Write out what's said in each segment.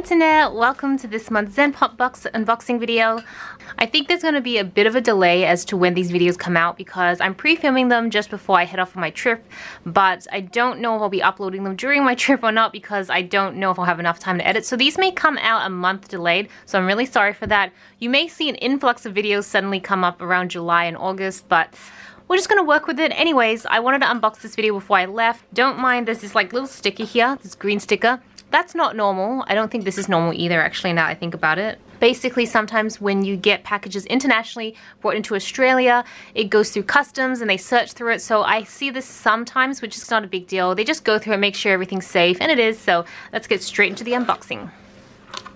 internet, welcome to this month's Zen Pop Box unboxing video. I think there's going to be a bit of a delay as to when these videos come out because I'm pre-filming them just before I head off on my trip, but I don't know if I'll be uploading them during my trip or not because I don't know if I'll have enough time to edit. So these may come out a month delayed, so I'm really sorry for that. You may see an influx of videos suddenly come up around July and August, but we're just gonna work with it. Anyways, I wanted to unbox this video before I left. Don't mind, there's this like little sticker here, this green sticker. That's not normal. I don't think this is normal either, actually, now that I think about it. Basically, sometimes when you get packages internationally brought into Australia, it goes through customs and they search through it. So I see this sometimes, which is not a big deal. They just go through it, make sure everything's safe, and it is. So let's get straight into the unboxing.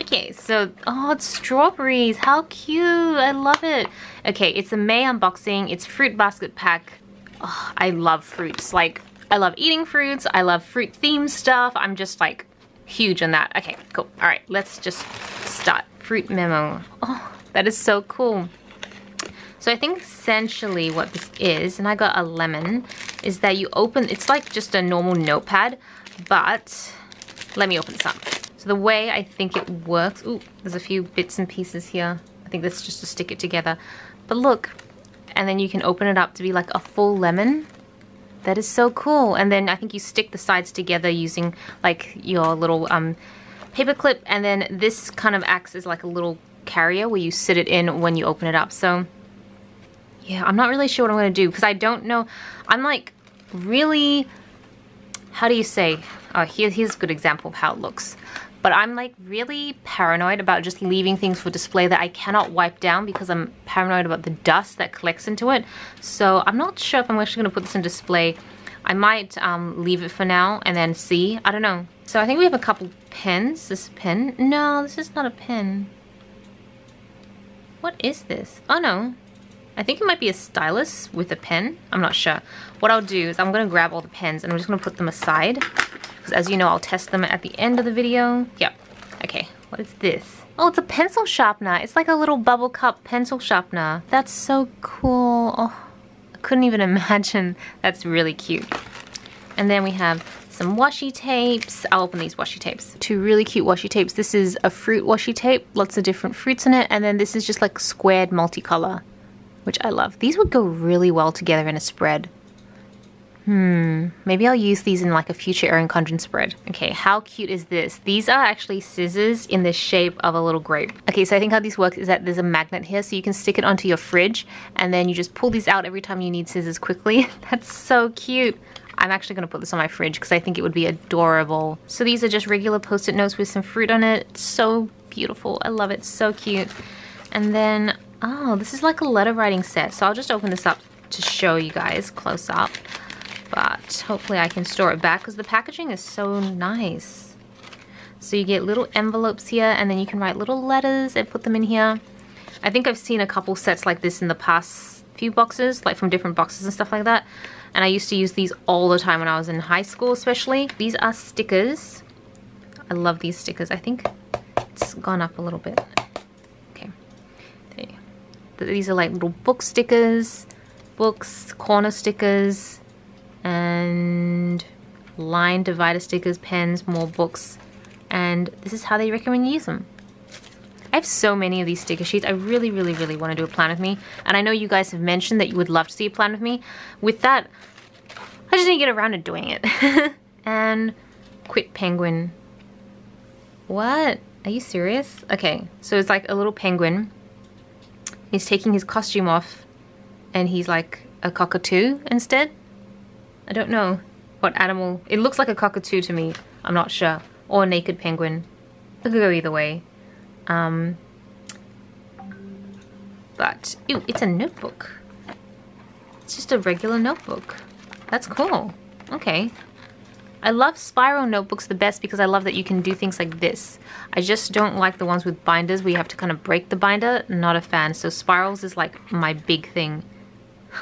Okay, so, oh, it's strawberries. How cute. I love it. Okay, it's a May unboxing. It's fruit basket pack. Oh, I love fruits. Like, I love eating fruits. I love fruit themed stuff. I'm just like huge on that. Okay, cool. All right, let's just start. Fruit memo. Oh, that is so cool. So I think essentially what this is, and I got a lemon, is that you open, it's like just a normal notepad, but let me open this up. So the way I think it works, ooh, there's a few bits and pieces here. I think that's just to stick it together. But look, and then you can open it up to be like a full lemon. That is so cool. And then I think you stick the sides together using like your little paper clip, and then this kind of acts as like a little carrier where you sit it in when you open it up. So yeah, I'm not really sure what I'm gonna do because I don't know. I'm like really, how do you say? Oh, here's a good example of how it looks. But I'm like really paranoid about just leaving things for display that I cannot wipe down because I'm paranoid about the dust that collects into it. So I'm not sure if I'm actually gonna put this in display. I might leave it for now and then see. I don't know. So I think we have a couple pens. This pen? No, this is not a pen. What is this? Oh no. I think it might be a stylus with a pen. I'm not sure. What I'll do is I'm gonna grab all the pens and I'm just gonna put them aside. Because as you know, I'll test them at the end of the video. Yep. Okay, what is this? Oh, it's a pencil sharpener. It's like a little bubble cup pencil sharpener. That's so cool. Oh, I couldn't even imagine. That's really cute. And then we have some washi tapes. I'll open these washi tapes. Two really cute washi tapes. This is a fruit washi tape. Lots of different fruits in it. And then this is just like squared multicolor, which I love. These would go really well together in a spread. Maybe I'll use these in like a future Erin Condren spread. Okay, how cute is this? These are actually scissors in the shape of a little grape. Okay, so I think how these work is that there's a magnet here, so you can stick it onto your fridge, and then you just pull these out every time you need scissors quickly. That's so cute. I'm actually gonna put this on my fridge because I think it would be adorable. So these are just regular Post-it notes with some fruit on it. It's so beautiful. I love it. So cute. And then, oh, this is like a letter writing set. So I'll just open this up to show you guys close up. But hopefully I can store it back because the packaging is so nice. So you get little envelopes here, and then you can write little letters and put them in here. I think I've seen a couple sets like this in the past few boxes, like from different boxes and stuff like that. And I used to use these all the time when I was in high school especially. These are stickers. I love these stickers. I think it's gone up a little bit. Okay. These are like little book stickers, books, corner stickers, and line divider stickers, pens, more books, and this is how they recommend you use them. I have so many of these sticker sheets. I really want to do a plan with me, and I know you guys have mentioned that you would love to see a plan with me. With that, I just need to get around to doing it. And quit penguin. What? Are you serious? Okay, so it's like a little penguin. He's taking his costume off, and he's like a cockatoo instead. I don't know what animal. It looks like a cockatoo to me. I'm not sure. Or a naked penguin. It could go either way. But, ew, it's a notebook. It's just a regular notebook. That's cool. Okay. I love spiral notebooks the best because I love that you can do things like this. I just don't like the ones with binders where you have to kind of break the binder. Not a fan. So spirals is like my big thing.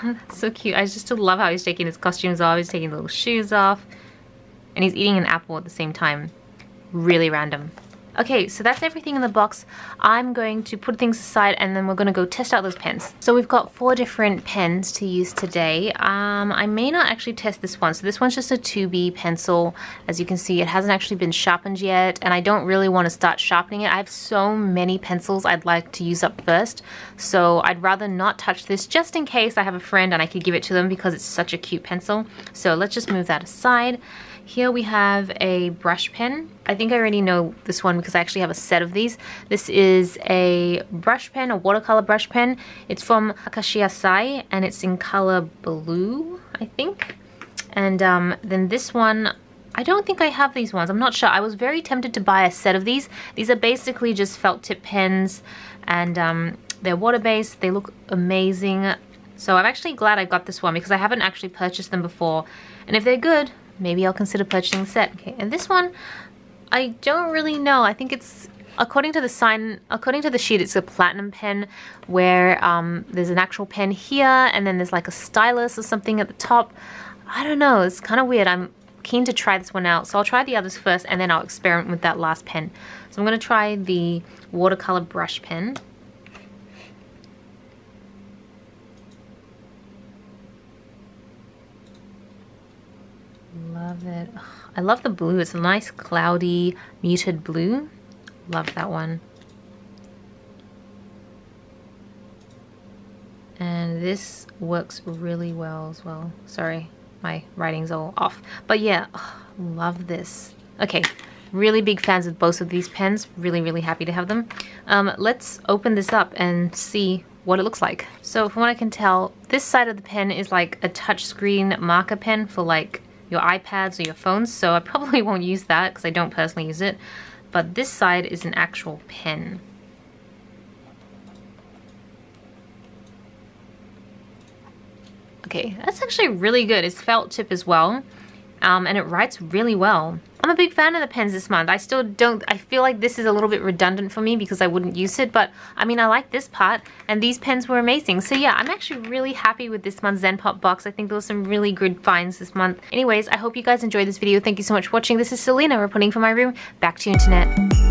That's so cute. I just still love how he's taking his costumes off. He's taking the little shoes off. And he's eating an apple at the same time. Really random. Okay, so that's everything in the box. I'm going to put things aside and then we're going to go test out those pens. So we've got 4 different pens to use today. I may not actually test this one. So this one's just a 2B pencil. As you can see, it hasn't actually been sharpened yet, and I don't really want to start sharpening it. I have so many pencils I'd like to use up first, so I'd rather not touch this just in case I have a friend and I could give it to them because it's such a cute pencil. So let's just move that aside. Here we have a brush pen. I think I already know this one because I actually have a set of these. This is a brush pen, a watercolor brush pen. It's from Acacia Sai and it's in color blue, I think. And then this one, I don't think I have these ones. I'm not sure. I was very tempted to buy a set of these. These are basically just felt tip pens, and they're water-based. They look amazing. So I'm actually glad I got this one because I haven't actually purchased them before. And if they're good, maybe I'll consider purchasing the set. Okay, and this one, I don't really know. I think it's, according to the sheet, it's a platinum pen where there's an actual pen here and then there's like a stylus or something at the top. I don't know, it's kind of weird. I'm keen to try this one out. So I'll try the others first and then I'll experiment with that last pen. So I'm going to try the watercolor brush pen. Love it. I love the blue. It's a nice cloudy muted blue. Love that one. And this works really well as well. Sorry, my writing's all off. But yeah, love this. Okay, really big fans of both of these pens. Really, really happy to have them. Let's open this up and see what it looks like. So from what I can tell, this side of the pen is like a touchscreen marker pen for like your iPads or your phones, so I probably won't use that because I don't personally use it. But this side is an actual pen. Okay, that's actually really good. It's felt tip as well, and it writes really well. I'm a big fan of the pens this month. I feel like this is a little bit redundant for me because I wouldn't use it, but I mean, I like this part, and these pens were amazing. So yeah, I'm actually really happy with this month's Zen Pop box. I think there were some really good finds this month. Anyways, I hope you guys enjoyed this video. Thank you so much for watching. This is Selena reporting from my room. Back to you, internet.